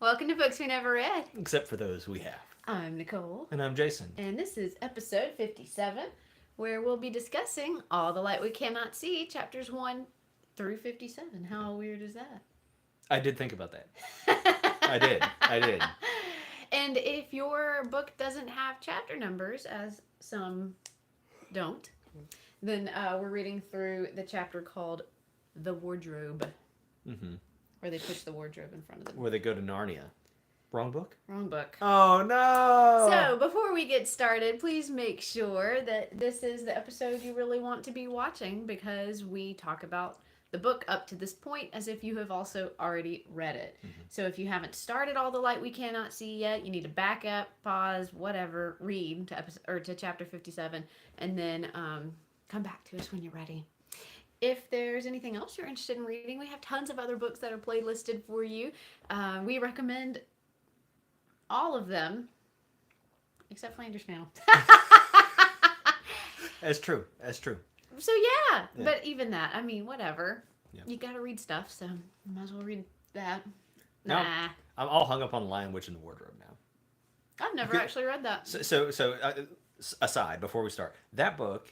Welcome to Books We Never Read. Except for those we have. I'm Nicole. And I'm Jason. And this is episode 57, where we'll be discussing All the Light We Cannot See, chapters 1 through 57. How weird is that? I did think about that. I did. And if your book doesn't have chapter numbers, as some don't, then we're reading through the chapter called The Wardrobe, where they push the wardrobe in front of them. Where they go to Narnia. Wrong book? Wrong book. Oh, no! So, before we get started, please make sure that this is the episode you really want to be watching, because we talk about the book up to this point as if you have also already read it. So if you haven't started All the Light We Cannot See yet, you need to back up, pause, whatever, read to chapter 57, and then come back to us when you're ready. If there's anything else you're interested in reading, we have tons of other books that are playlisted for you. We recommend all of them, except Flanders Panel. That's true. So yeah, but even that, I mean, whatever. Yeah. You gotta read stuff, so you might as well read that. Nah. I'm all hung up on Lion, Witch, and the Wardrobe now. I've never actually read that. So aside, before we start, that book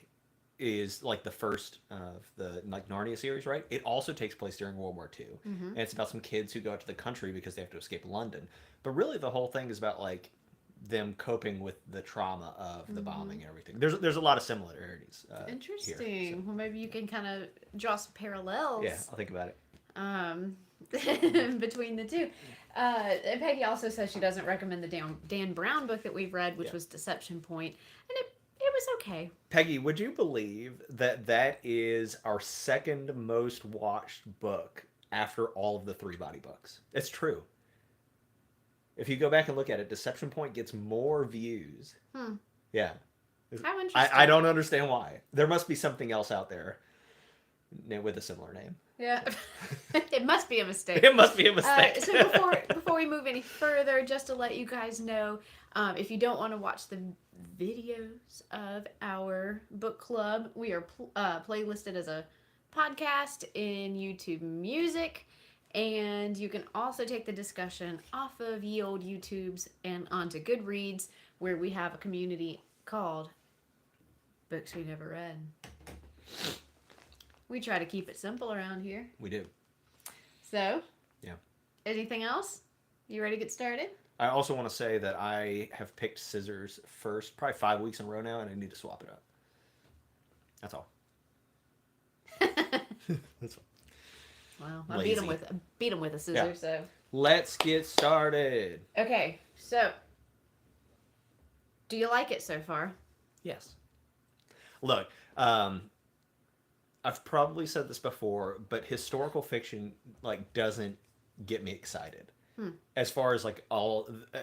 is like the first of the Narnia series, right? It also takes place during World War II. And it's about some kids who go out to the country because they have to escape London. But really the whole thing is about like them coping with the trauma of the bombing and everything. There's a lot of similarities. Interesting. Here, so. Well, maybe you can kind of draw some parallels. Yeah, I'll think about it. Between the two. Peggy also says she doesn't recommend the Dan Brown book that we've read, which was Deception Point, and it was okay. Peggy, would you believe that is our second most watched book after all of the Three Body books? It's true. If you go back and look at it, Deception Point gets more views. Yeah. How interesting. I don't understand why. There must be something else out there with a similar name. Yeah. It must be a mistake. It must be a mistake. So before we move any further, just to let you guys know, if you don't want to watch the videos of our book club, we are playlisted as a podcast in YouTube Music. And you can also take the discussion off of ye old YouTubes and onto Goodreads, where we have a community called Books We Never Read. We try to keep it simple around here. We do. So, yeah. Anything else? You ready to get started? I also want to say that I have picked scissors first, probably 5 weeks in a row now, and I need to swap it up. That's all. That's all. Well, I beat him with a scissor, so. Let's get started. Okay, so do you like it so far? Yes. Look, I've probably said this before, but historical fiction doesn't get me excited. As far as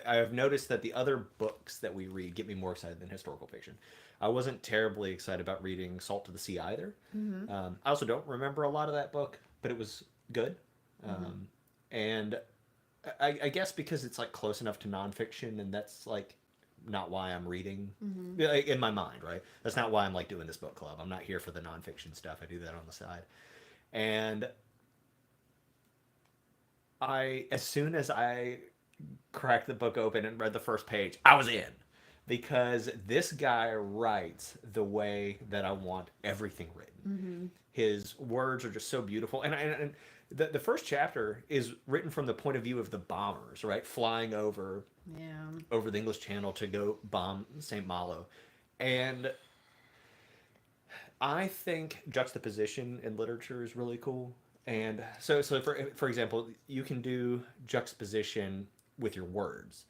I've noticed that the other books that we read get me more excited than historical fiction. I wasn't terribly excited about reading Salt to the Sea either. I also don't remember a lot of that book, but it was good. And I guess because it's close enough to nonfiction, and that's not why I'm reading in my mind, right? That's not why I'm doing this book club. I'm not here for the nonfiction stuff. I do that on the side. And as soon as I cracked the book open and read the first page, I was in, because this guy writes the way that I want everything written. His words are just so beautiful. And the first chapter is written from the point of view of the bombers, right? Flying over the English Channel to go bomb St. Malo. And I think juxtaposition in literature is really cool. And so for example, you can do juxtaposition with your words.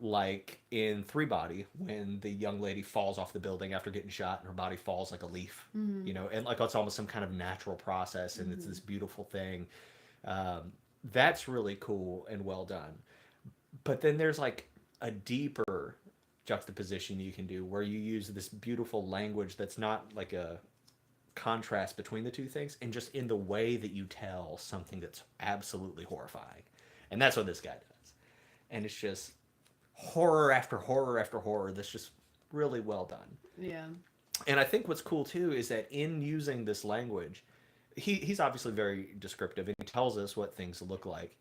Like in Three Body, when the young lady falls off the building after getting shot and her body falls like a leaf, and it's almost some kind of natural process, and it's this beautiful thing. That's really cool and well done. But then there's a deeper juxtaposition you can do, where you use this beautiful language that's not a contrast between the two things, and just in the way that you tell something that's absolutely horrifying. And that's what this guy does. And it's just horror after horror after horror that's just really well done. Yeah. And I think what's cool too is that in using this language, he's obviously very descriptive, and he tells us what things look like.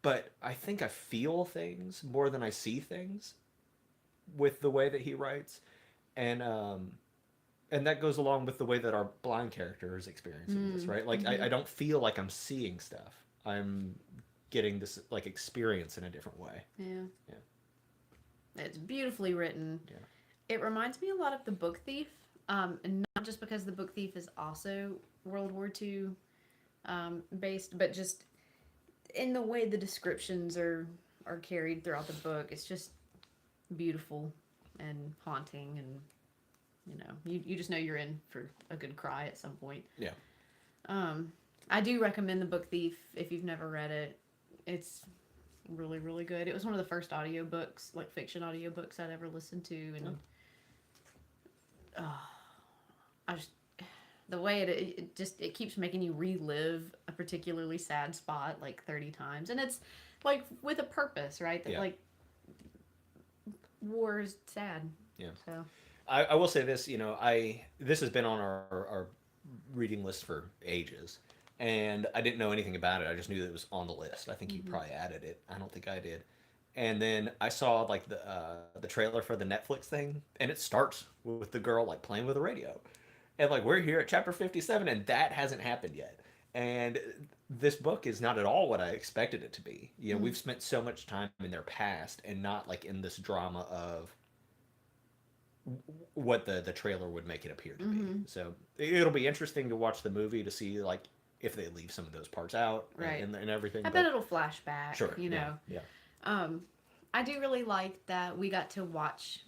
but I think I feel things more than I see things with the way that he writes, and that goes along with the way that our blind character is experiencing this, right? Like I don't feel like I'm seeing stuff. I'm getting this like experience in a different way. Yeah. Yeah. It's beautifully written. Yeah. It reminds me a lot of The Book Thief, and not just because The Book Thief is also World War II based, but just in the way the descriptions are carried throughout the book. It's just beautiful and haunting, and you just know you're in for a good cry at some point. Yeah. I do recommend The Book Thief if you've never read it. It's really, really good. It was one of the first audiobooks, like fiction audiobooks I'd ever listened to, and I just the way it keeps making you relive a particularly sad spot like 30 times, and it's like with a purpose, right? That like war is sad. Yeah. So I will say this, this has been on our reading list for ages, and I didn't know anything about it. I just knew that it was on the list. I think you probably added it. I don't think I did. And then I saw like the trailer for the Netflix thing, and it starts with the girl like playing with a radio, and like we're here at chapter 57, and that hasn't happened yet. And this book is not at all what I expected it to be. We've spent so much time in their past, and not like in this drama of what the trailer would make it appear to be. So it'll be interesting to watch the movie to see like if they leave some of those parts out, right, and everything. I bet it'll flash back. Sure. Yeah. I do really like that we got to watch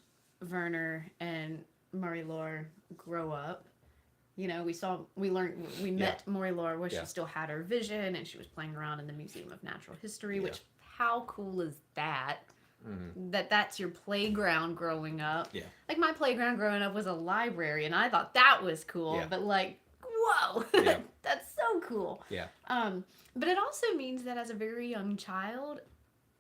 Werner and Marie-Laure grow up. We met Marie-Laure where she still had her vision, and she was playing around in the Museum of Natural History, which, how cool is that? That's your playground growing up. Yeah. Like my playground growing up was a library, and I thought that was cool. Yeah. But like, whoa, Yeah. that's so cool. Yeah. But it also means that as a very young child,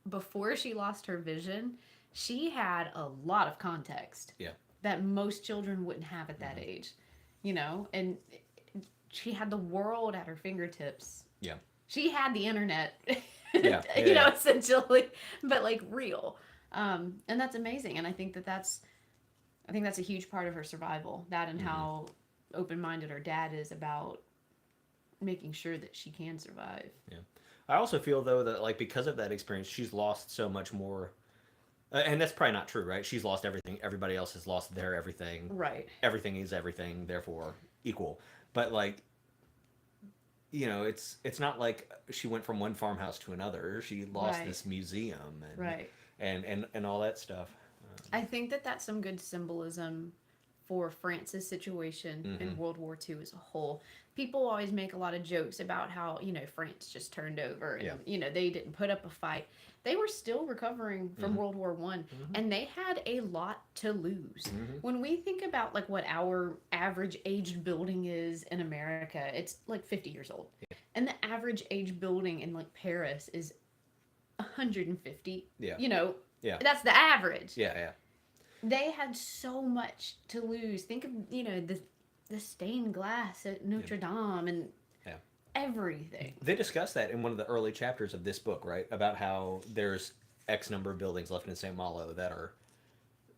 before she lost her vision, she had a lot of context. Yeah. That most children wouldn't have at that age, and she had the world at her fingertips. Yeah. She had the internet. Yeah. Essentially, but like real, and that's amazing. And I think that's a huge part of her survival. That and how open-minded her dad is about making sure that she can survive. Yeah, I also feel though that like because of that experience, she's lost so much more. And that's probably not true, right? She's lost everything. Everybody else has lost their everything. Right. Everything is everything, therefore equal. But like, it's not like she went from one farmhouse to another. She lost this museum and all that stuff. I think that's some good symbolism for France's situation in World War II as a whole. People always make a lot of jokes about how, France just turned over and, they didn't put up a fight. They were still recovering from World War I, and they had a lot to lose. When we think about like what our average aged building is in America, it's like 50 years old. Yeah. And the average age building in like Paris is 150. Yeah. That's the average. Yeah, yeah. They had so much to lose. Think of, the stained glass at Notre Dame and everything. They discuss that in one of the early chapters of this book, right? About how there's X number of buildings left in St. Malo that are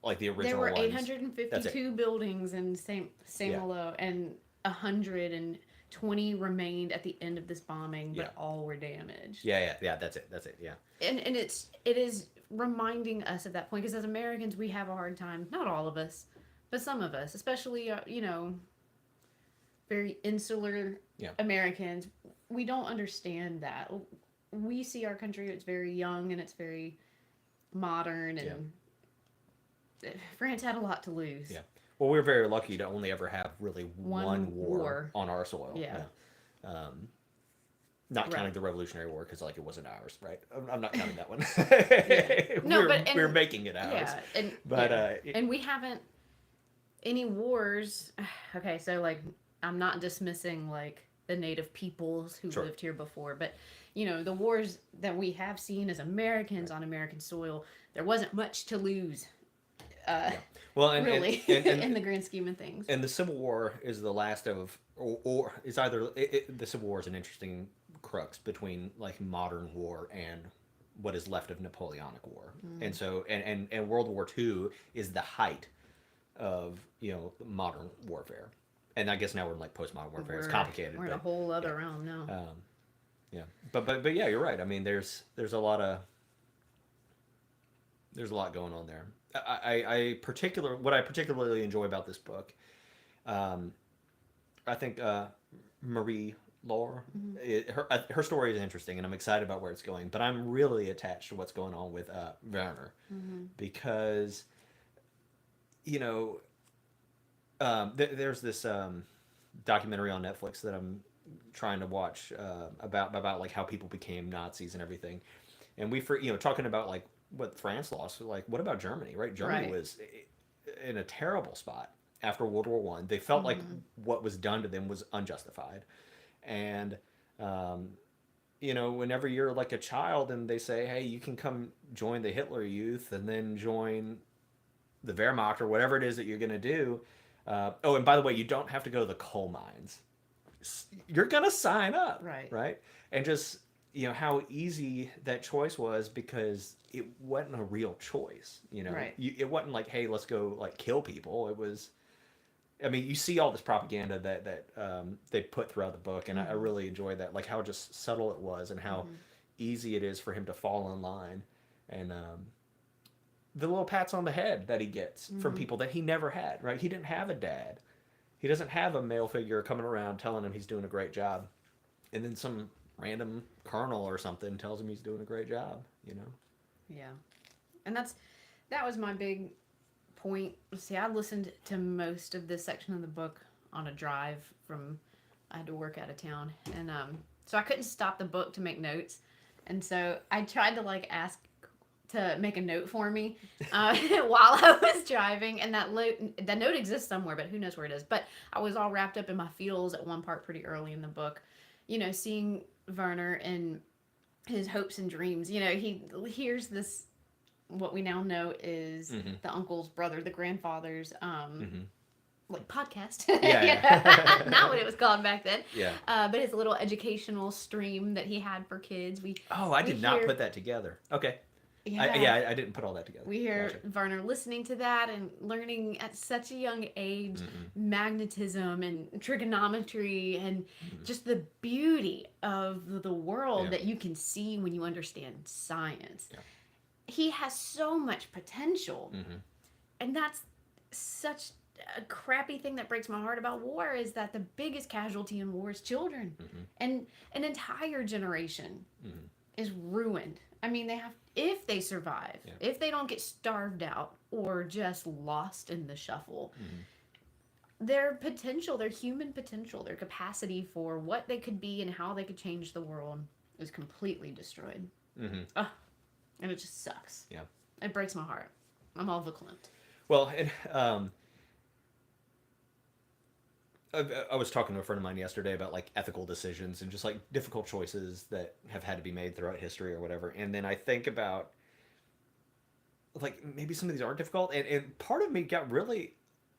like the original ones. There were 852 buildings in St. Malo, and 120 remained at the end of this bombing, but all were damaged. Yeah, that's it, yeah. And it is reminding us at that point, because as Americans, we have a hard time, not all of us, but some of us, especially, very insular Americans, we don't understand that. We see our country, it's very young and it's very modern, and France had a lot to lose. Yeah. Well, we're very lucky to only ever have really one war on our soil. Yeah. Not counting the Revolutionary War, because like it wasn't ours, right? I'm not counting that one. No, we're making it ours. Yeah, and we haven't any wars. Okay, so like I'm not dismissing like the native peoples who lived here before, but the wars that we have seen as Americans on American soil, there wasn't much to lose. Well, and really, and in the grand scheme of things. And the Civil War is the last of, or it's either the Civil War is an interesting crux between like modern war and what is left of Napoleonic War. And so and World War II is the height of, modern warfare. And I guess now we're in like postmodern warfare. It's complicated. We're in a whole other realm now. Yeah. But yeah, you're right. I mean, there's a lot going on there. What I particularly enjoy about this book, I think Marie Laure, her story is interesting, and I'm excited about where it's going. But I'm really attached to what's going on with Werner, because there's this documentary on Netflix that I'm trying to watch about like how people became Nazis and everything, and talking about like what France lost, like what about Germany, right? Germany was in a terrible spot after World War One. They felt like what was done to them was unjustified, and whenever you're like a child and they say, hey, you can come join the Hitler Youth and then join the Wehrmacht or whatever it is that you're going to do. And by the way, you don't have to go to the coal mines. You're going to sign up. Right. And just, how easy that choice was, because it wasn't a real choice. It wasn't like, hey, let's go like kill people. It was, I mean, you see all this propaganda that they put throughout the book, and I really enjoyed that, like how just subtle it was, and how easy it is for him to fall in line, and the little pats on the head that he gets from people that he never had. Right? He didn't have a dad. He doesn't have a male figure coming around telling him he's doing a great job, and then some random colonel or something tells him he's doing a great job. Yeah, and that was my big point. See, I listened to most of this section of the book on a drive I had to work out of town, and so I couldn't stop the book to make notes, and so I tried to like ask to make a note for me while I was driving, and that note exists somewhere, but who knows where it is. But I was all wrapped up in my feels at one part pretty early in the book, seeing Werner and his hopes and dreams. He hears this, what we now know is the uncle's brother, the grandfather's like podcast. Not what it was called back then. But his little educational stream that he had for kids. I did not put that together. Okay. I didn't put all that together. We hear Werner listening to that and learning at such a young age magnetism and trigonometry and just the beauty of the world that you can see when you understand science. He has so much potential, and that's such a crappy thing that breaks my heart about war, is that the biggest casualty in war is children, and an entire generation is ruined. I mean, if they survive, if they don't get starved out or just lost in the shuffle, their potential, their human potential, their capacity for what they could be and how they could change the world is completely destroyed. And it just sucks. It breaks my heart. I'm all verklempt. Well, and I was talking to a friend of mine yesterday about like ethical decisions and just like difficult choices that have had to be made throughout history or whatever. And then I think about like maybe some of these are difficult, and part of me got really,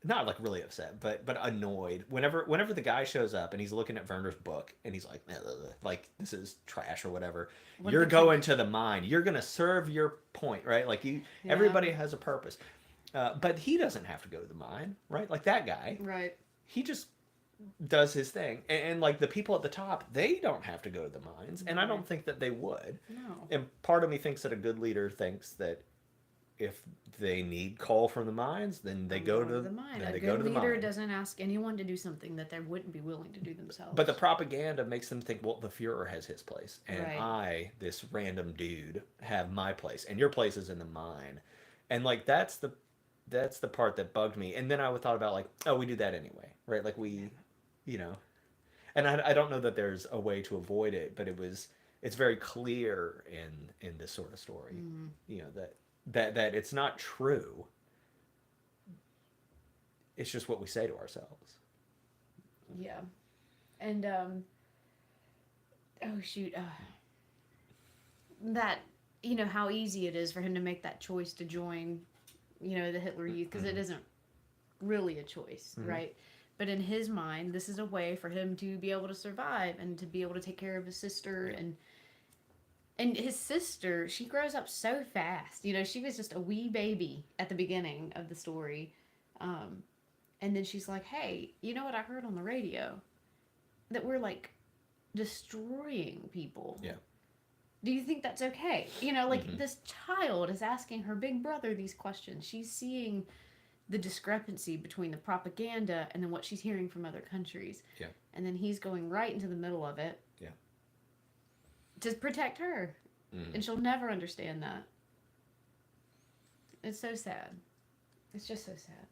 not like really upset, but annoyed whenever the guy shows up and he's looking at Werner's book and he's like this is trash or whatever. You're going to the mine. You're gonna serve your point, right? Like everybody has a purpose, but he doesn't have to go to the mine, right? Like that guy, right? He just does his thing, and like the people at the top, they don't have to go to the mines, and I don't think that they would. No. And part of me thinks that a good leader thinks that if they need coal from the mines, then they go to the mine. A good leader doesn't ask anyone to do something that they wouldn't be willing to do themselves. But the propaganda makes them think, well, the Fuhrer has his place, and I, this random dude, have my place, and your place is in the mine. And like that's the part that bugged me. And then I thought about like, oh, we do that anyway, right? Like we, and I don't know that there's a way to avoid it, but it's very clear in this sort of story, that it's not true. It's just what we say to ourselves. Yeah. And that, how easy it is for him to make that choice to join, the Hitler Youth, because it isn't really a choice, right? But in his mind, this is a way for him to be able to survive and to be able to take care of his sister. And And his sister, she grows up so fast. You know, she was just a wee baby at the beginning of the story. And then she's like, hey, you know what I heard on the radio? That we're like destroying people. Yeah. Do you think that's okay? You know, like Mm-hmm. this child is asking her big brother these questions. She's seeing the discrepancy between the propaganda and then what she's hearing from other countries. Yeah. And then he's going right into the middle of it. Yeah. To protect her. Mm-hmm. And she'll never understand that. It's so sad. It's just so sad.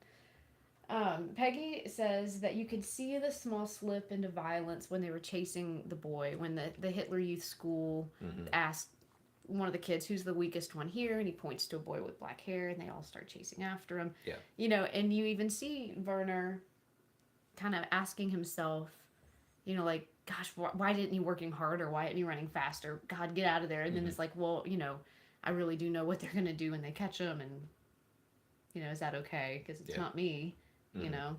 Peggy says that you could see the small slip into violence when they were chasing the boy, when the Hitler Youth School asked one of the kids who's the weakest one here, and he points to a boy with black hair, and they all start chasing after him. Yeah. You know, and you even see Werner kind of asking himself, you know, like, gosh, why didn't he working harder? Why isn't he running faster? God, get out of there. And then it's like, well, you know, I really do know what they're going to do when they catch him, and, you know, is that okay? Because it's not me. You know.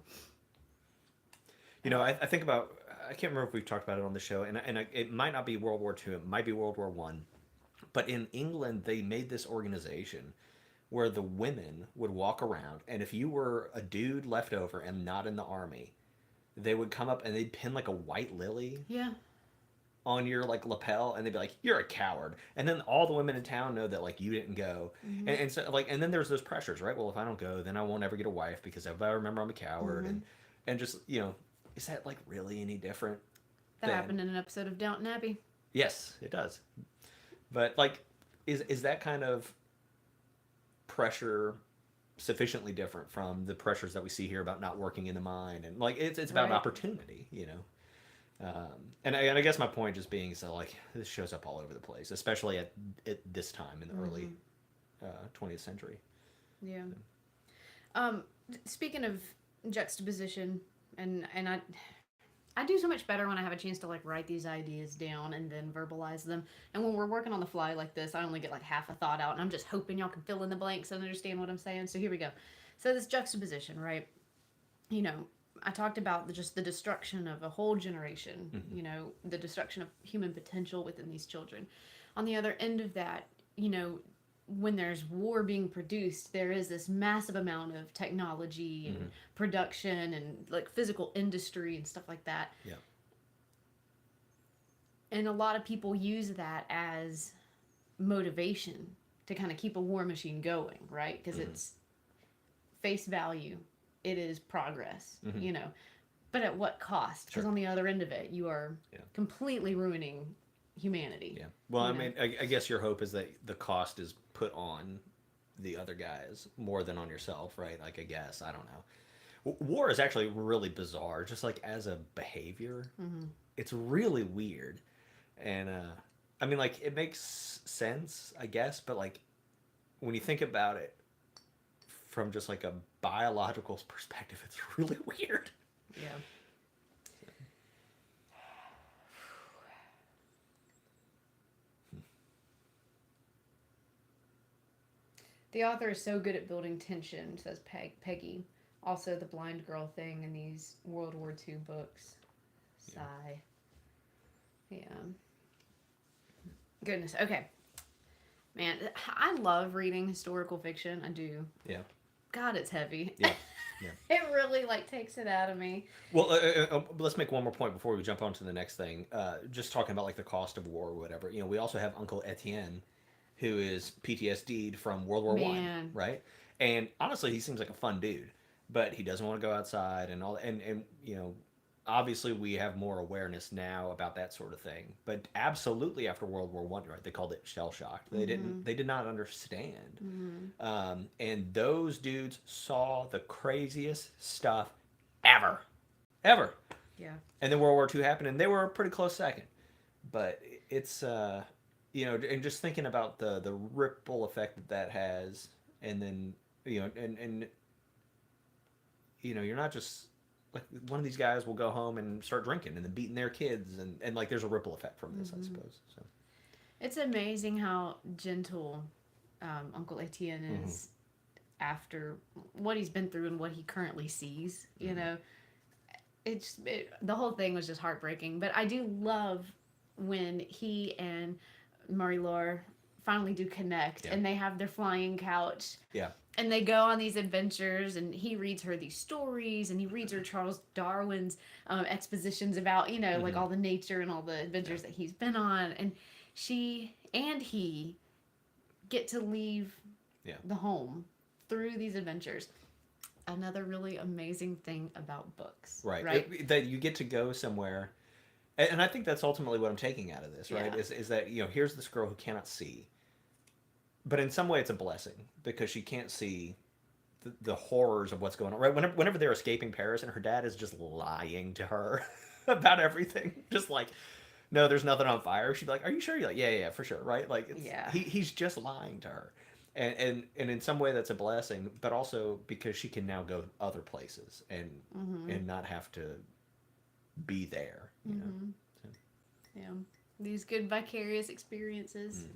You know, I think about. I can't remember if we've talked about it on the show, and it might not be World War II. It might be World War One, but in England they made this organization where the women would walk around, and if you were a dude left over and not in the army, they would come up and they'd pin like a white lily. Yeah. On your like lapel, and they'd be like, "You're a coward," and then all the women in town know that like you didn't go, and so like, and then there's those pressures, right? Well, if I don't go, then I won't ever get a wife because if I remember I'm a coward, and just you know, is that like really any different? That happened in an episode of Downton Abbey. Yes, it does. But like, is that kind of pressure sufficiently different from the pressures that we see here about not working in the mine, and like it's about opportunity, you know? And I guess my point just being so like this shows up all over the place, especially at this time in the early 20th century. Yeah. Speaking of juxtaposition, and I do so much better when I have a chance to like write these ideas down and then verbalize them. And when we're working on the fly like this, I only get like half a thought out, and I'm just hoping y'all can fill in the blanks and understand what I'm saying. So here we go. So this juxtaposition, right? You know, I talked about just the destruction of a whole generation, you know, the destruction of human potential within these children. On the other end of that, you know, when there's war being produced, there is this massive amount of technology and production and like physical industry and stuff like that. Yeah. And a lot of people use that as motivation to kind of keep a war machine going, right? Because it's face value. It is progress, you know, but at what cost? Because on the other end of it, you are completely ruining humanity. Yeah. Well, I mean, I guess your hope is that the cost is put on the other guys more than on yourself, right? Like, I guess, I don't know. War is actually really bizarre, just like as a behavior. It's really weird. And, I mean, like, it makes sense, I guess, but like, when you think about it, from just like a biological perspective, it's really weird. Yeah. The author is so good at building tension, says Peggy. Also, the blind girl thing in these World War II books. Sigh. Yeah. Goodness. Okay. Man, I love reading historical fiction. I do. Yeah. God, it's heavy. Yeah. It really like takes it out of me. Well, let's make one more point before we jump on to the next thing. Just talking about like the cost of war or whatever. You know, we also have Uncle Etienne, who is PTSD'd from World War One, right? And honestly, he seems like a fun dude, but he doesn't want to go outside and all. And you know, obviously we have more awareness now about that sort of thing. But absolutely, after World War One, right? They called it shell shock. They did not understand. And those dudes saw the craziest stuff ever. Yeah. And then World War II happened, and they were a pretty close second. But it's you know, and just thinking about the ripple effect that has, and then you know, and you know, you're not just like one of these guys will go home and start drinking and then beating their kids, and like there's a ripple effect from this, I suppose. So it's amazing how gentle Uncle Etienne is after what he's been through and what he currently sees. You know, the whole thing was just heartbreaking. But I do love when he and Marie-Laure finally do connect, and they have their flying couch. Yeah. And they go on these adventures, and he reads her these stories, and he reads her Charles Darwin's expositions about, like all the nature and all the adventures that he's been on. And she and he get to leave the home through these adventures. Another really amazing thing about books. Right. That you get to go somewhere. And I think that's ultimately what I'm taking out of this, right? Yeah. Is that, here's this girl who cannot see. But in some way, it's a blessing because she can't see the horrors of what's going on. Right? Whenever they're escaping Paris and her dad is just lying to her about everything, just like, no, there's nothing on fire. She'd be like, are you sure? You're like, yeah, for sure, right? Like, he's just lying to her. And in some way, that's a blessing, but also because she can now go other places and not have to be there, you know? So. Yeah. These good vicarious experiences,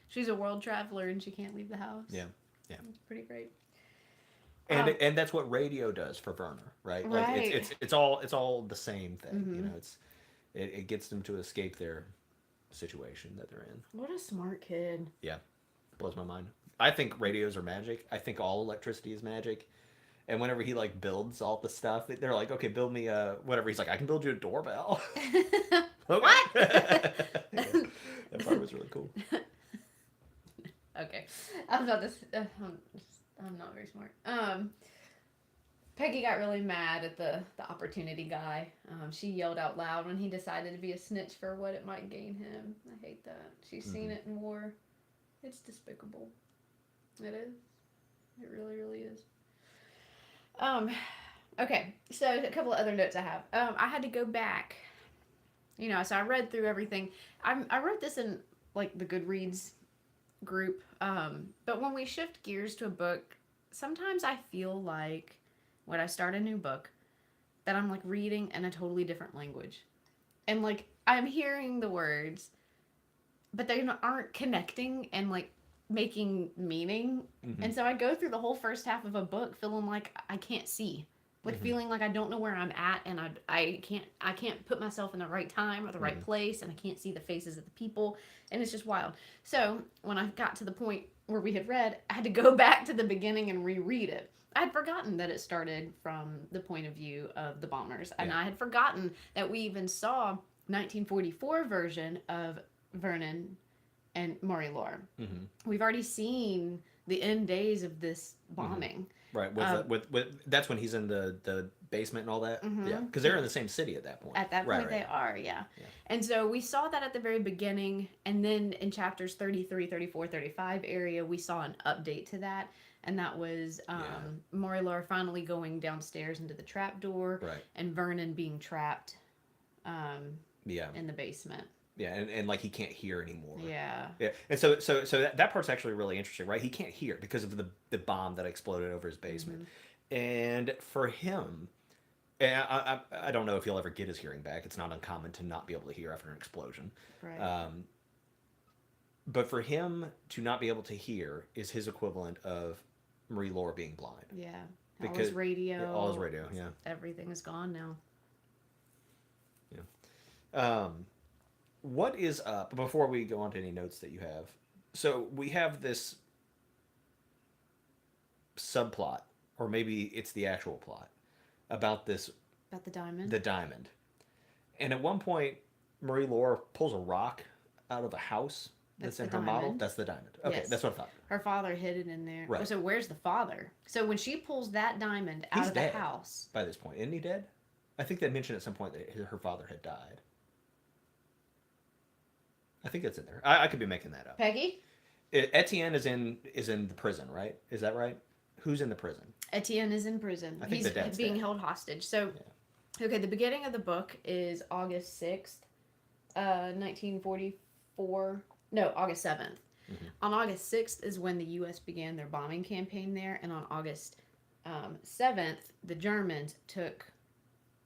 She's a world traveler and she can't leave the house. Yeah. It's pretty great. And that's what radio does for Werner, right? Like it's all the same thing. It gets them to escape their situation that they're in. What a smart kid. Yeah. Blows my mind. I think radios are magic. I think all electricity is magic. And whenever he like builds all the stuff, they're like, okay, build me whatever. He's like, I can build you a doorbell. What? That part was really cool. Okay, I'm not very smart. Peggy got really mad at the opportunity guy. She yelled out loud when he decided to be a snitch for what it might gain him. I hate that. She's seen it in war. It's despicable. It is. It really, really is. Okay, so a couple of other notes I have. I had to go back. So I read through everything. I wrote this in like the Goodreads group. But when we shift gears to a book, sometimes I feel like when I start a new book that I'm like reading in a totally different language. And like I'm hearing the words, but they aren't connecting and like making meaning. And so I go through the whole first half of a book feeling like I can't see. Like feeling like I don't know where I'm at, and I can't put myself in the right time or the right place, and I can't see the faces of the people, and it's just wild. So when I got to the point where we had read, I had to go back to the beginning and reread it. I had forgotten that it started from the point of view of the bombers, and I had forgotten that we even saw 1944 version of Vernon and Marie-Laure. We've already seen the end days of this bombing. Right, with that's when he's in the basement and all that. Yeah, because they're in the same city at that point. At that point, they are, yeah. And so we saw that at the very beginning, and then in chapters 33, 34, 35 area, we saw an update to that, and that was Marie-Laure finally going downstairs into the trap door, and Vernon being trapped in the basement. Yeah, and like he can't hear anymore. Yeah. And so that part's actually really interesting, right? He can't hear because of the bomb that exploded over his basement. And for him, and I don't know if he'll ever get his hearing back. It's not uncommon to not be able to hear after an explosion. Right. But for him to not be able to hear is his equivalent of Marie-Laure being blind. Yeah. All his radio. All his radio, yeah. Everything is gone now. Yeah. What is up, before we go on to any notes that you have, so we have this subplot, or maybe it's the actual plot, about the diamond. The diamond. And at one point, Marie-Laure pulls a rock out of a house that's in her model. That's the diamond. Okay, that's what I thought. Her father hid it in there. Right. So where's the father? So when she pulls that diamond out of the house. By this point, isn't he dead? I think they mentioned at some point that her father had died. I think that's in there. I could be making that up. Peggy? Etienne is in the prison, right? Is that right? Who's in the prison? Etienne is in prison. I think He's being held hostage. So, okay, the beginning of the book is August 6th, 1944. No, August 7th. On August 6th is when the U.S. began their bombing campaign there, and on August 7th, the Germans took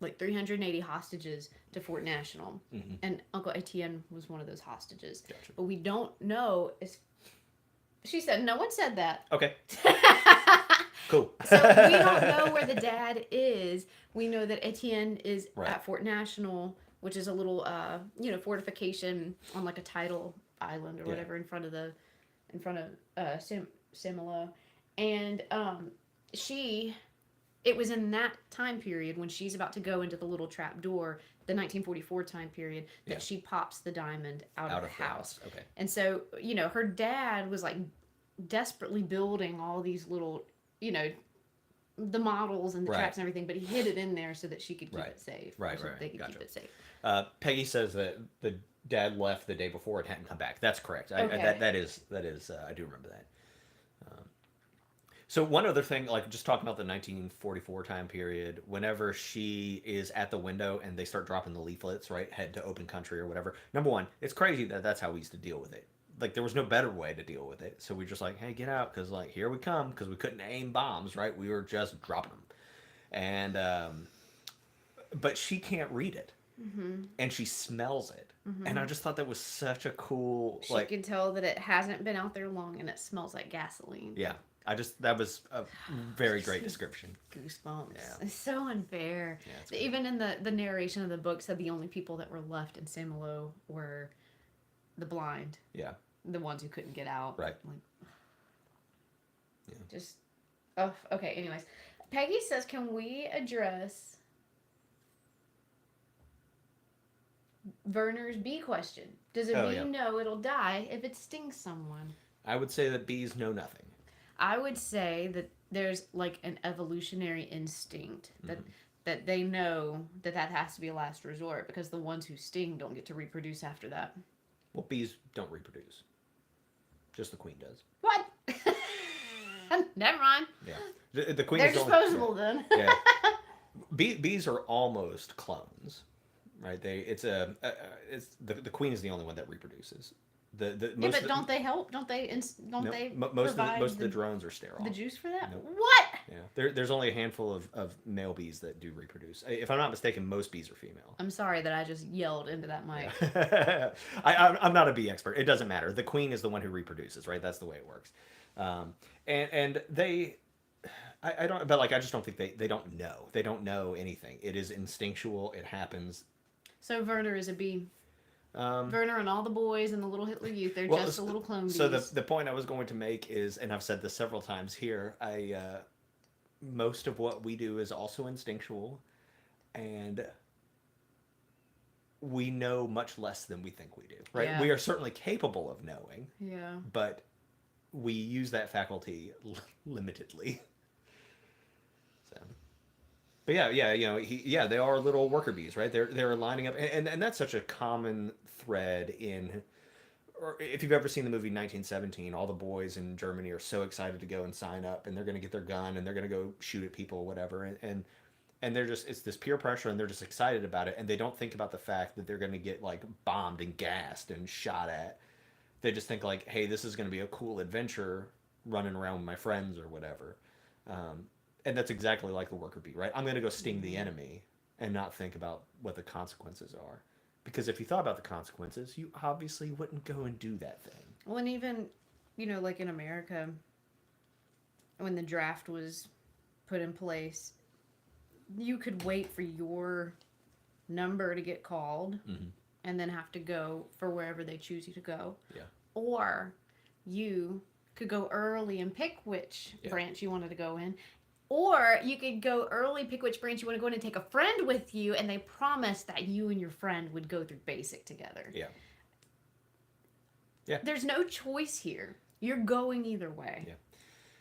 like 380 hostages to Fort National. And Uncle Etienne was one of those hostages. Gotcha. But we don't know. She said, no one said that. Okay. Cool. So we don't know where the dad is. We know that Etienne is at Fort National, which is a little, fortification on like a tidal island or Yeah. whatever in front of Similo, and it was in that time period when she's about to go into the little trap door, the 1944 time period, that Yeah. she pops the diamond out of the house. Okay. And so, her dad was like desperately building all these little, the models and the Right. traps and everything, but he hid it in there so that she could keep Right. it safe. Right, so that right, they could gotcha. keep it safe. Peggy says that the dad left the day before and hadn't come back. That's correct. Okay. That is. I do remember that. So one other thing, like just talking about the 1944 time period, whenever she is at the window and they start dropping the leaflets, right, head to open country or whatever. Number one, it's crazy that that's how we used to deal with it. Like there was no better way to deal with it. So we just like, hey, get out, because like here we come, because we couldn't aim bombs, right? We were just dropping them, and but she can't read it, and she smells it, and I just thought that was such a cool She can tell that it hasn't been out there long and it smells like gasoline. Yeah. That was a very great description. Goosebumps. Yeah. It's so unfair. Yeah, Even in the narration of the book said the only people that were left in Similo were the blind. Yeah. The ones who couldn't get out. Right. Just, oh, okay, anyways. Peggy says, can we address Werners B question? Does a bee know it'll die if it stings someone? I would say that bees know nothing. I would say that there's like an evolutionary instinct that they know that has to be a last resort, because the ones who sting don't get to reproduce after that. Well, bees don't reproduce. Just the queen does. What? Never mind. Yeah. The queen They're is disposable then. Yeah. Bees are almost clones, right? The queen is the only one that reproduces. But don't they help? Don't they? Most of the drones are sterile. The juice for that? Nope. What? Yeah, there's only a handful of male bees that do reproduce. If I'm not mistaken, most bees are female. I'm sorry that I just yelled into that mic. Yeah. I'm not a bee expert. It doesn't matter. The queen is the one who reproduces, right? That's the way it works. And they, I don't, but like I just don't think they don't know. They don't know anything. It is instinctual. It happens. So Werner is a bee. Werner and all the boys and the little Hitler Youth, they're just a little clone bees. So the point I was going to make is, and I've said this several times here, most of what we do is also instinctual, and we know much less than we think we do, right? Yeah. We are certainly capable of knowing, Yeah. but we use that faculty limitedly. So. But yeah, they are little worker bees, right? They're lining up, and that's such a common thread in. Or if you've ever seen the movie 1917, all the boys in Germany are so excited to go and sign up, and they're going to get their gun and they're going to go shoot at people or whatever, and they're just, it's this peer pressure, and they're just excited about it, and they don't think about the fact that they're going to get like bombed and gassed and shot at. They just think like, hey, this is going to be a cool adventure, running around with my friends or whatever. And that's exactly like the worker bee, right? I'm going to go sting the enemy and not think about what the consequences are. Because if you thought about the consequences, you obviously wouldn't go and do that thing. Well, and even, like in America, when the draft was put in place, you could wait for your number to get called and then have to go for wherever they choose you to go. Yeah. Or you could go early and pick which branch you wanted to go in. Or you could go early, pick which branch you want to go in, and take a friend with you, and they promised that you and your friend would go through basic together. Yeah. Yeah. There's no choice here. You're going either way. Yeah.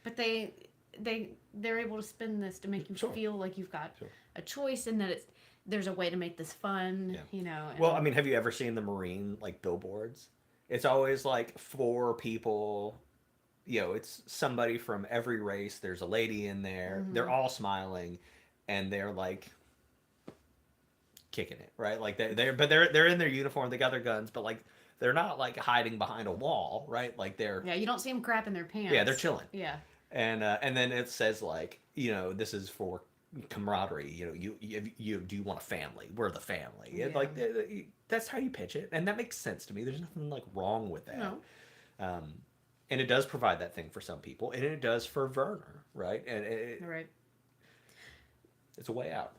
But they're able to spin this to make you feel like you've got a choice, and that there's a way to make this fun. Yeah. Well, I mean, have you ever seen the Marine like billboards? It's always like 4 people. It's somebody from every race. There's a lady in there. They're all smiling, and they're like kicking it, right? Like they're in their uniform. They got their guns, but like they're not like hiding behind a wall, right? Like they're you don't see them crapping their pants. Yeah, they're chilling. Yeah, and then it says like this is for camaraderie. You do you want a family? We're the family. Yeah. Like that's how you pitch it, and that makes sense to me. There's nothing like wrong with that. No. And it does provide that thing for some people, and it does for Werner, right? And it's a way out.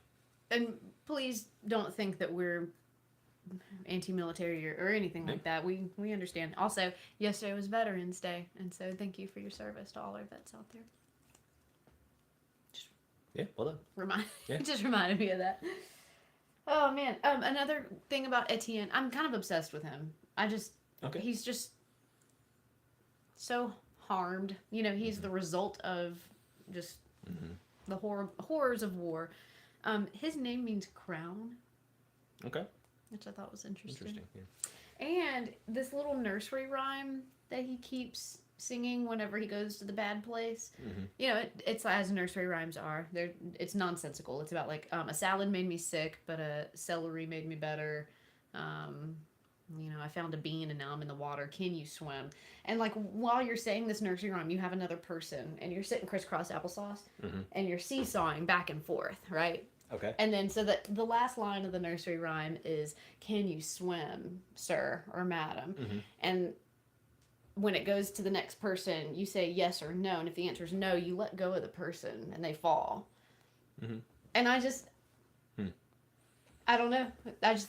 And please don't think that we're anti-military or anything like that. We understand. Also, yesterday was Veterans Day, and so thank you for your service to all our vets out there. Yeah, well done. Just reminded me of that. Oh man. Another thing about Etienne, I'm kind of obsessed with him. He's just so harmed. You know, he's the result of just the horrors of war. His name means crown. Okay. Which I thought was interesting. Yeah. And this little nursery rhyme that he keeps singing whenever he goes to the bad place. You know, it's as nursery rhymes are. It's nonsensical. It's about like a salad made me sick, but a celery made me better. You know, I found a bean and now I'm in the water. Can you swim? And like while you're saying this nursery rhyme, you have another person and you're sitting crisscross applesauce and you're seesawing back and forth, right? Okay. And then so the last line of the nursery rhyme is, "Can you swim, sir or madam?" And when it goes to the next person, you say yes or no. And if the answer is no, you let go of the person and they fall. And I just, I don't know.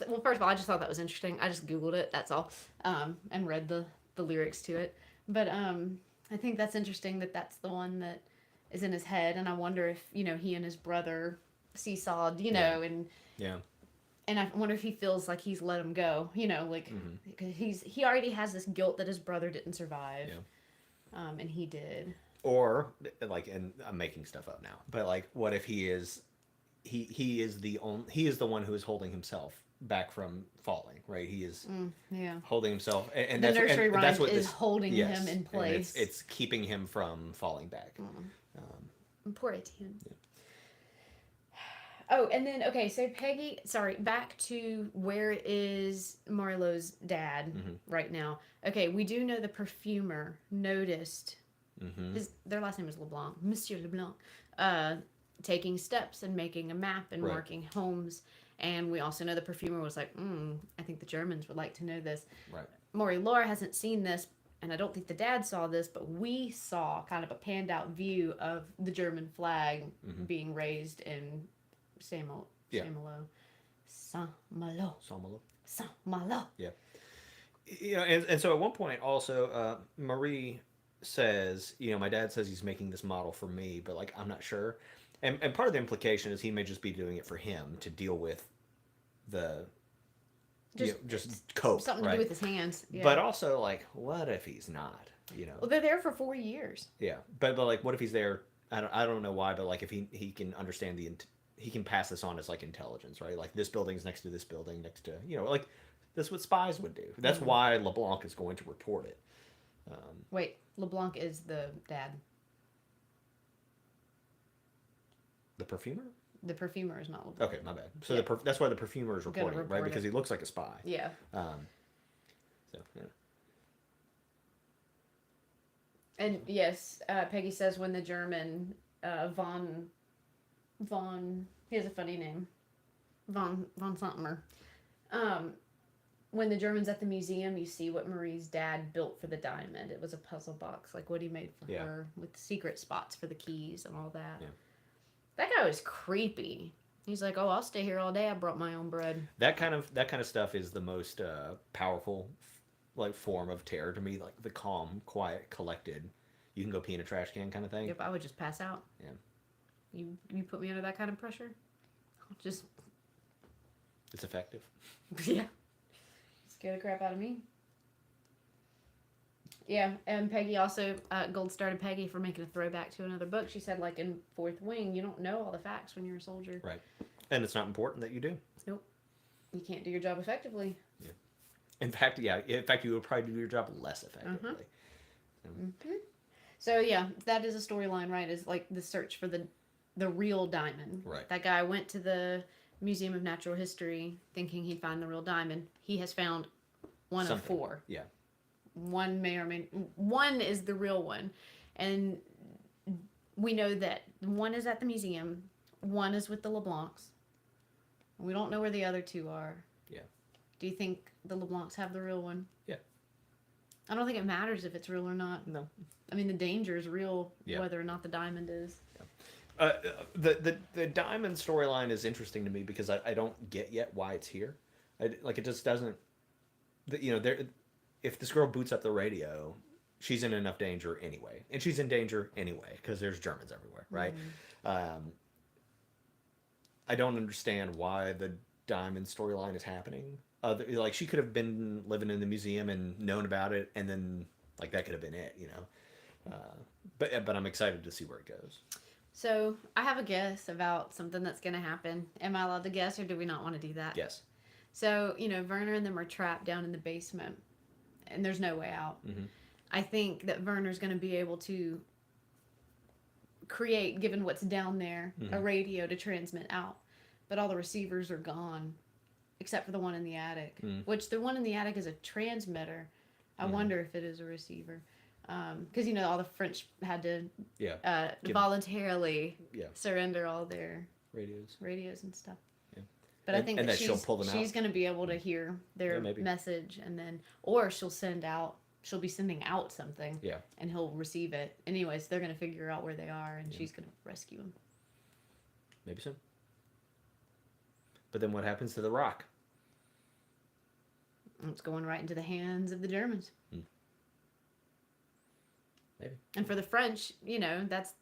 Well, first of all, I just thought that was interesting. I just Googled it. That's all. And read the lyrics to it. But I think that's interesting that that's the one that is in his head. And I wonder if, you know, he and his brother seesawed, you know, and I wonder if he feels like he's let him go, you know, like he already has this guilt that his brother didn't survive, and he did. Or like, and I'm making stuff up now, but like, what if he is the one who is holding himself back from falling, right? He is holding himself, and the nursery rhyme is holding him in place. It's keeping him from falling back. Poor Etienne. Yeah. Oh, and then, okay, so back to where is Marlowe's dad right now. Okay, we do know the perfumer noticed, their last name is LeBlanc, Monsieur LeBlanc, taking steps and making a map and marking homes. And we also know the perfumer was like, I think the Germans would like to know this. Right. Maury Laura hasn't seen this, and I don't think the dad saw this, but we saw kind of a panned out view of the German flag being raised in Saint-Malo. Yeah. You know, and so at one point also, Marie says, you know, my dad says he's making this model for me, but like, I'm not sure. And part of the implication is he may just be doing it for him to deal with the, just cope. Something to do with his hands. Yeah. But also, like, what if he's not, you know? Well, they're there for 4 years. Yeah. But like, what if he's there? I don't know why, but like, if he can understand he can pass this on as like intelligence, right? Like this building's next to this building, next to, you know, like that's what spies would do. That's why LeBlanc is going to report it. Wait, LeBlanc is the dad. The perfumer? The perfumer is not LeBlanc. Okay, my bad. So that's why the perfumer is reporting it, right? Because he looks like a spy. Yeah. So, yeah. And yes, Peggy says when the German von, he has a funny name, von Sommer. When the German's at the museum, you see what Marie's dad built for the diamond. It was a puzzle box, like what he made for her, with secret spots for the keys and all that. Yeah. That guy was creepy. He's like, "Oh, I'll stay here all day. I brought my own bread." That kind of stuff is the most powerful, like, form of terror to me. Like the calm, quiet, collected. You can go pee in a trash can kind of thing. Yep, I would just pass out. Yeah. You put me under that kind of pressure, just. It's effective. Yeah. Scare the crap out of me. Yeah, and Peggy also, gold star to Peggy for making a throwback to another book. She said, like, in Fourth Wing, you don't know all the facts when you're a soldier. Right. And it's not important that you do. Nope. You can't do your job effectively. Yeah. In fact, you would probably do your job less effectively. So, yeah, that is a storyline, right? Is, like, the search for the real diamond. Right. That guy went to the Museum of Natural History thinking he'd find the real diamond. He has found one of 4. Yeah. One is the real one, and we know that one is at the museum, one is with the LeBlancs. We don't know where the other 2 are. Yeah. Do you think the LeBlancs have the real one? Yeah. I don't think it matters if it's real or not. No. I mean, the danger is real, whether or not the diamond is. Yeah. The diamond storyline is interesting to me because I don't get yet why it's here. Like it just doesn't. You know, there. If this girl boots up the radio, she's in enough danger anyway, and she's in danger anyway because there's Germans everywhere, right? I don't understand why the Diamond storyline is happening. Like she could have been living in the museum and known about it, and then like that could have been it, you know. But I'm excited to see where it goes. So I have a guess about something that's going to happen. Am I allowed to guess, or do we not want to do that? Yes. So, you know, Werner and them are trapped down in the basement, and there's no way out. Mm-hmm. I think that Werner's going to be able to create, given what's down there, a radio to transmit out. But all the receivers are gone, except for the one in the attic, which the one in the attic is a transmitter. I wonder if it is a receiver. Because, you know, all the French had to voluntarily surrender all their radios and stuff. Yeah. But I think that she's going to be able to hear their message, and then, or she'll be sending out something, and he'll receive it. Anyways, they're going to figure out where they are, and she's going to rescue him. Maybe so. But then what happens to the rock? It's going right into the hands of the Germans. Maybe. And for the French, you know, that's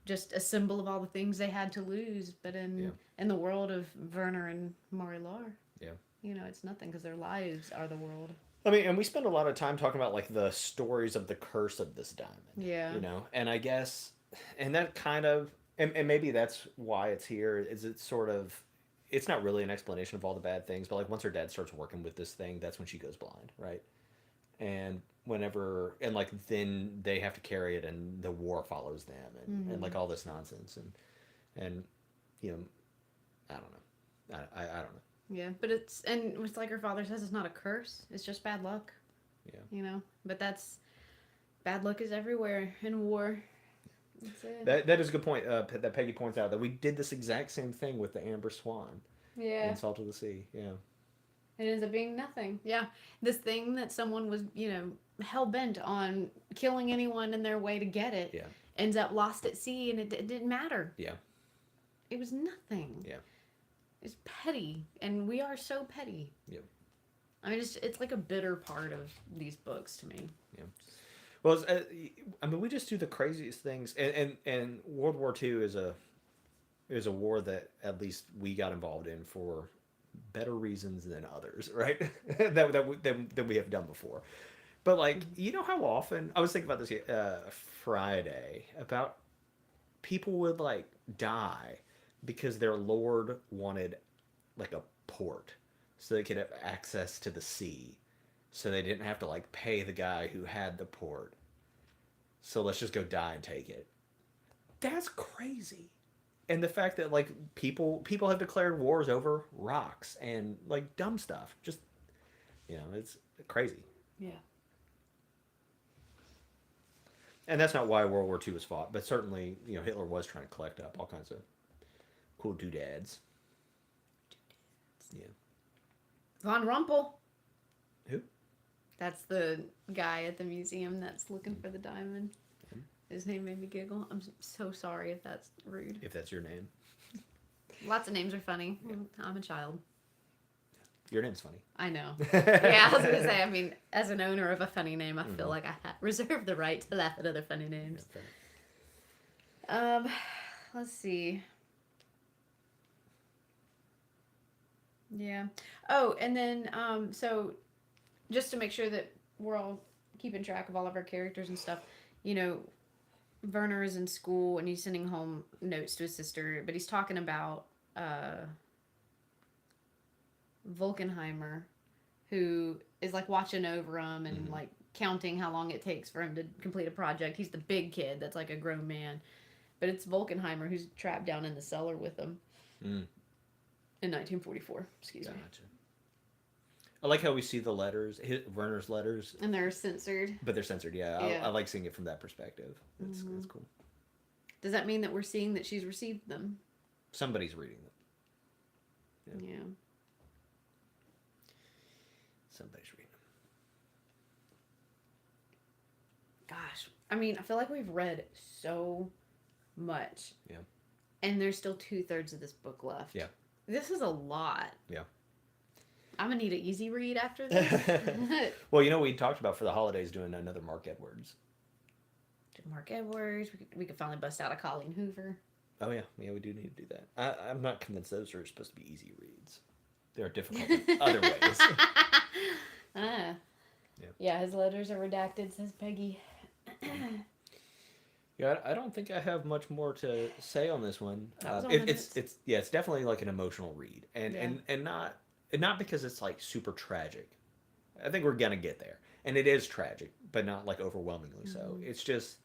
just a symbol of all the things they had to lose. But in the world of Werner and Marie-Laure, you know, it's nothing because their lives are the world. I mean, and we spend a lot of time talking about like the stories of the curse of this diamond. Yeah. You know, and I guess, and that kind of, and maybe that's why it's here. Is it's sort of, it's not really an explanation of all the bad things, but like once her dad starts working with this thing, that's when she goes blind, right? And whenever, and like then they have to carry it, and the war follows them, and like all this nonsense, and you know, I don't know, I don't know. Yeah, but it's like her father says, it's not a curse, it's just bad luck. Yeah. You know, but bad luck is everywhere in war. That's it. That is a good point that Peggy points out, that we did this exact same thing with the Amber Swan. Yeah. In Salt of the Sea. Yeah. It ends up being nothing. Yeah. This thing that someone was, you know, hell-bent on killing anyone in their way to get it ends up lost at sea, and it didn't matter. Yeah. It was nothing. Yeah. It's petty, and we are so petty. Yeah. I mean, it's like a bitter part of these books to me. Yeah. Well, I mean, we just do the craziest things, and World War II is a war that at least we got involved in for better reasons than others, right? that we have done before. But like, you know how often I was thinking about this Friday about people would like die because their lord wanted like a port so they could have access to the sea. So they didn't have to like pay the guy who had the port. So let's just go die and take it. That's crazy. And the fact that like people have declared wars over rocks and like dumb stuff. Just, you know, it's crazy. Yeah. And that's not why World War II was fought, but certainly, you know, Hitler was trying to collect up all kinds of cool doodads. Yeah. Von Rumpel. Who? That's the guy at the museum that's looking for the diamond. His name made me giggle. I'm so sorry if that's rude. If that's your name. Lots of names are funny. Yeah. I'm a child. Your name's funny. I know. Yeah, I was going to say, I mean, as an owner of a funny name, I feel like I reserve the right to laugh at other funny names. Let's see. Yeah. Oh, and then, so just to make sure that we're all keeping track of all of our characters and stuff, you know, Werner is in school and he's sending home notes to his sister, but he's talking about Volkenheimer, who is like watching over him and like counting how long it takes for him to complete a project. He's the big kid that's like a grown man, but it's Volkenheimer who's trapped down in the cellar with him in 1944. Excuse me. I like how we see the letters, Werner's letters. And they're censored. But they're censored, yeah. I like seeing it from that perspective. It's cool. Does that mean that we're seeing that she's received them? Somebody's reading them. Yeah. Somebody's reading them. Gosh. I mean, I feel like we've read so much. Yeah. And there's still 2/3 of this book left. Yeah. This is a lot. Yeah. I'm gonna need an easy read after this. Well, we talked about for the holidays doing another Mark Edwards. Mark Edwards. We could finally bust out a Colleen Hoover. Oh yeah, we do need to do that. I'm not convinced those are supposed to be easy reads. They're difficult in other ways. Yeah, his letters are redacted, says Peggy. Yeah, I don't think I have much more to say on this one. It's definitely like an emotional read, and not because it's like super tragic. I think we're gonna get there, and it is tragic, but not like overwhelmingly so. It's just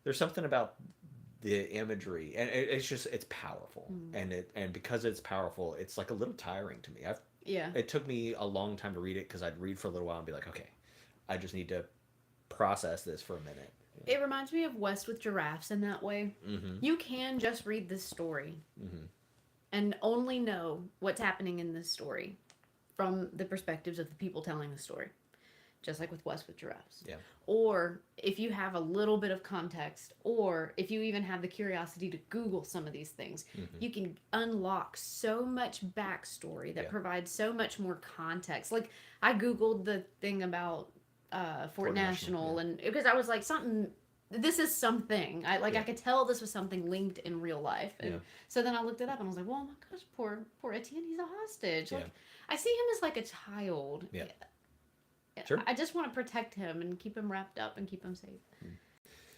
there's something about the imagery, and it's powerful, and because it's powerful, it's like a little tiring to me. It took me a long time to read it because I'd read for a little while and be like, okay, I just need to process this for a minute. It reminds me of West with Giraffes in that way. You can just read this story and only know what's happening in this story from the perspectives of the people telling the story. Just like with West with Giraffes. Yeah. Or if you have a little bit of context, or if you even have the curiosity to Google some of these things, you can unlock so much backstory that provides so much more context. Like, I Googled the thing about Fort National, and because I was like, this is something. I could tell this was something linked in real life. And so then I looked it up and I was like, well, my gosh, poor Etienne, he's a hostage. Like, I see him as like a child. Yeah. Sure. I just want to protect him and keep him wrapped up and keep him safe.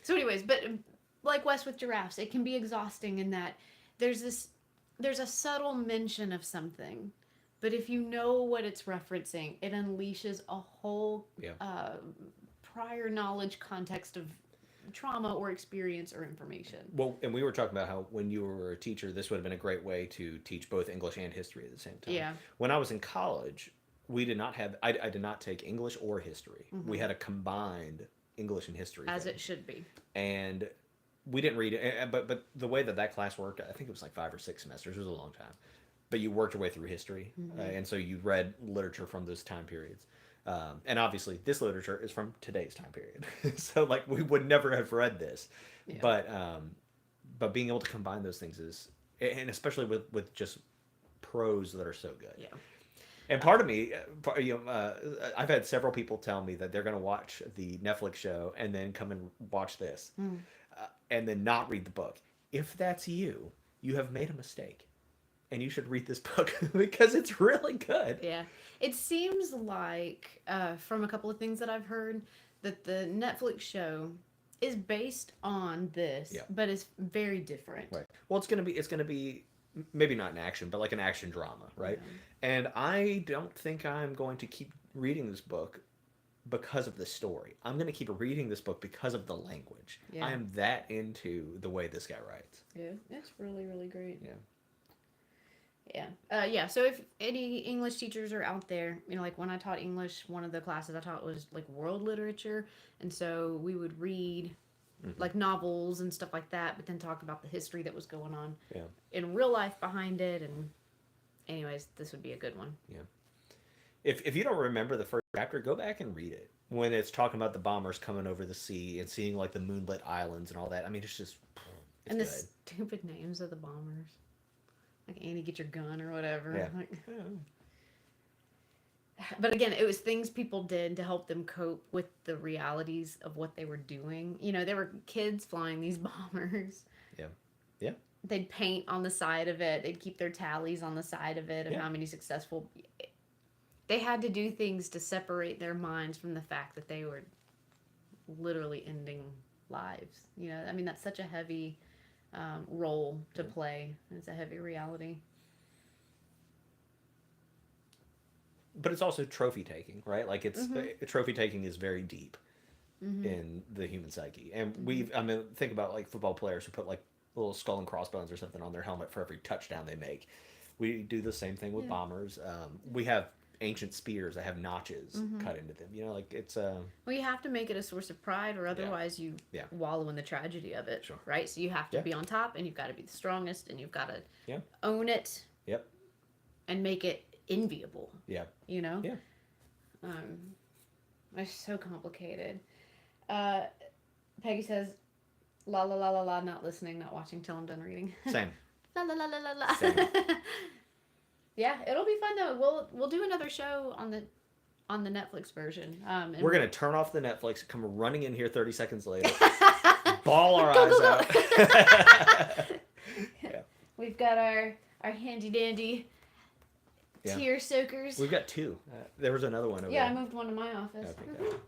So anyways, but like West with Giraffes, it can be exhausting in that there's a subtle mention of something, but if you know what it's referencing, it unleashes a whole prior knowledge context of trauma or experience or information. Well, and we were talking about how when you were a teacher, this would have been a great way to teach both English and history at the same time. Yeah. When I was in college, we did not have, I did not take English or history. We had a combined English and history As thing. it should be. And we didn't read it, but the way that class worked, I think it was like 5 or 6 semesters. It was a long time. But you worked your way through history, and so you read literature from those time periods. And obviously, this literature is from today's time period. So, like, we would never have read this. Yeah. But being able to combine those things is, and especially with just prose that are so good. Yeah. And part of me, I've had several people tell me that they're going to watch the Netflix show and then come and watch this, and then not read the book. If that's you, you have made a mistake, and you should read this book because it's really good. Yeah, it seems like from a couple of things that I've heard that the Netflix show is based on this, but it's very different. Right. Well, it's going to be. Maybe not an action, but like an action drama, right? And I don't think I'm going to keep reading this book because of the story. I'm going to keep reading this book because of the language. I am that into the way this guy writes. Yeah, it's really, really great. Yeah. Yeah. So if any English teachers are out there, like when I taught English, one of the classes I taught was like world literature. And so we would read like novels and stuff like that, but then talk about the history that was going on in real life behind it. And anyways, this would be a good one. Yeah. If you don't remember the first chapter, go back and read it. When it's talking about the bombers coming over the sea and seeing like the moonlit islands and all that. I mean, it's just, and the stupid names of the bombers. Like Annie, get your gun or whatever. Yeah. Like, but again, it was things people did to help them cope with the realities of what they were doing. There were kids flying these bombers. Yeah. Yeah. They'd paint on the side of it. They'd keep their tallies on the side of it of how many successful. They had to do things to separate their minds from the fact that they were literally ending lives. I mean, that's such a heavy role to play. It's a heavy reality. But it's also trophy taking, right? Like trophy taking is very deep in the human psyche. And think about like football players who put like little skull and crossbones or something on their helmet for every touchdown they make. We do the same thing with bombers. We have ancient spears that have notches cut into them. Like it's well, you have to make it a source of pride, or otherwise you wallow in the tragedy of it. Sure. Right? So you have to be on top, and you've got to be the strongest, and you've got to own it. Yep. And make it enviable. Yeah. Yeah. It's so complicated. Peggy says, la la la la la, not listening, not watching till I'm done reading. Same. La la la la la la. Same. Yeah, it'll be fun though. We'll do another show on the Netflix version. And We're gonna turn off the Netflix, come running in here 30 seconds later, bawl our Go, eyes go, out. go. Yeah. We've got our handy dandy tear soakers. We've got two. There was another one over Yeah, there. I moved one to my office. Okay, Mhm.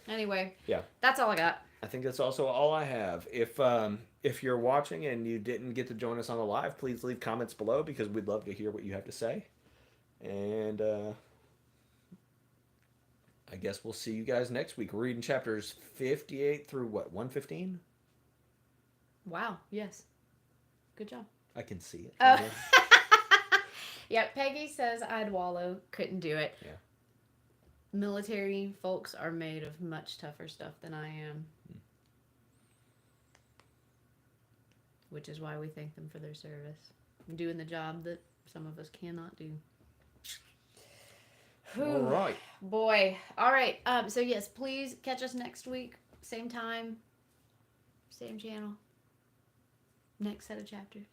Anyway, yeah, that's all I got. I think that's also all I have. If you're watching and you didn't get to join us on the live, please leave comments below because we'd love to hear what you have to say. And I guess we'll see you guys next week. We're reading chapters 58 through what, 115? Wow. Yes. Good job. I can see it. Oh. Yeah, Peggy says I'd wallow. Couldn't do it. Yeah. Military folks are made of much tougher stuff than I am. Which is why we thank them for their service. Doing the job that some of us cannot do. All right. Boy. All right. So yes, please catch us next week. Same time. Same channel. Next set of chapters.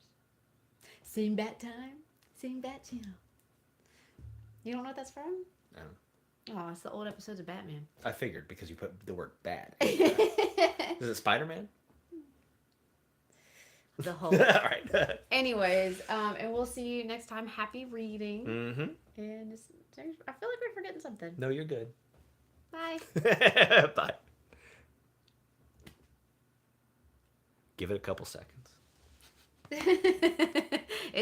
Same bat time. Same bat channel. You don't know what that's from? No. Oh, it's the old episodes of Batman. I figured because you put the word bad. Is it Spider-Man? The whole. All right. Anyways, and we'll see you next time. Happy reading. Mm-hmm. And I feel like we're forgetting something. No, you're good. Bye. Bye. Give it a couple seconds. It's